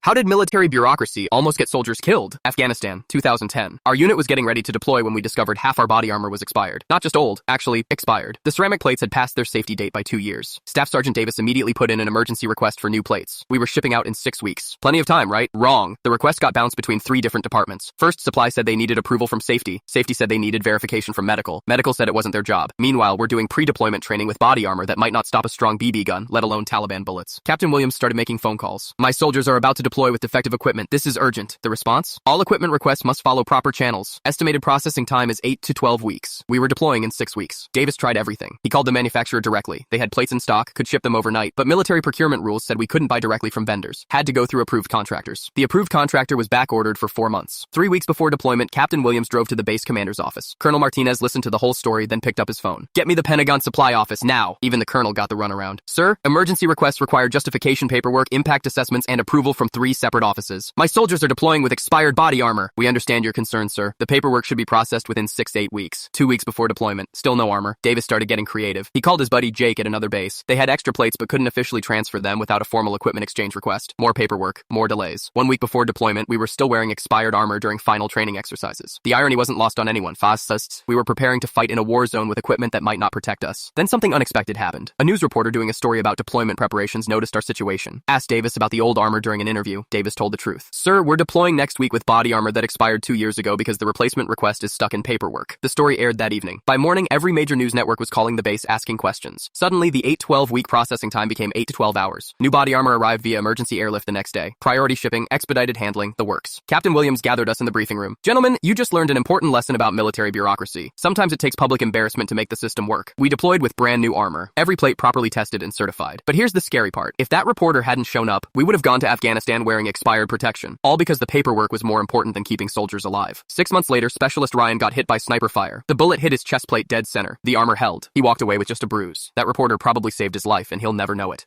How did military bureaucracy almost get soldiers killed? Afghanistan, 2010. Our unit was getting ready to deploy when we discovered half our body armor was expired. Not just old, actually expired. The ceramic plates had passed their safety date by 2 years. Staff Sergeant Davis immediately put in an emergency request for new plates. We were shipping out in 6 weeks. Plenty of time, right? Wrong. The request got bounced between 3 different departments. First, supply said they needed approval from safety. Safety said they needed verification from medical. Medical said it wasn't their job. Meanwhile, we're doing pre-deployment training with body armor that might not stop a strong BB gun, let alone Taliban bullets. Captain Williams started making phone calls. My soldiers are about to deploy with defective equipment. This is urgent. The response? All equipment requests must follow proper channels. Estimated processing time is 8 to 12 weeks. We were deploying in 6 weeks. Davis tried everything. He called the manufacturer directly. They had plates in stock, could ship them overnight, but military procurement rules said we couldn't buy directly from vendors. Had to go through approved contractors. The approved contractor was back-ordered for 4 months. 3 weeks before deployment, Captain Williams drove to the base commander's office. Colonel Martinez listened to the whole story, then picked up his phone. Get me the Pentagon supply office now. Even the colonel got the runaround. Sir, emergency requests require justification paperwork, impact assessments, and approval from 3 separate offices. My soldiers are deploying with expired body armor. We understand your concern, sir. The paperwork should be processed within 6 to 8 weeks. 2 weeks before deployment. Still no armor. Davis started getting creative. He called his buddy Jake at another base. They had extra plates but couldn't officially transfer them without a formal equipment exchange request. More paperwork. More delays. 1 week before deployment, we were still wearing expired armor during final training exercises. The irony wasn't lost on anyone. Fascists. We were preparing to fight in a war zone with equipment that might not protect us. Then something unexpected happened. A news reporter doing a story about deployment preparations noticed our situation. Asked Davis about the old armor during an interview. Davis told the truth. Sir, we're deploying next week with body armor that expired 2 years ago because the replacement request is stuck in paperwork. The story aired that evening. By morning, every major news network was calling the base asking questions. Suddenly, the 8-12 week processing time became 8 to 12 hours. New body armor arrived via emergency airlift the next day. Priority shipping, expedited handling, the works. Captain Williams gathered us in the briefing room. Gentlemen, you just learned an important lesson about military bureaucracy. Sometimes it takes public embarrassment to make the system work. We deployed with brand new armor. Every plate properly tested and certified. But here's the scary part. If that reporter hadn't shown up, we would have gone to Afghanistan wearing expired protection. All because the paperwork was more important than keeping soldiers alive. 6 months later, Specialist Ryan got hit by sniper fire. The bullet hit his chest plate dead center. The armor held. He walked away with just a bruise. That reporter probably saved his life, and he'll never know it.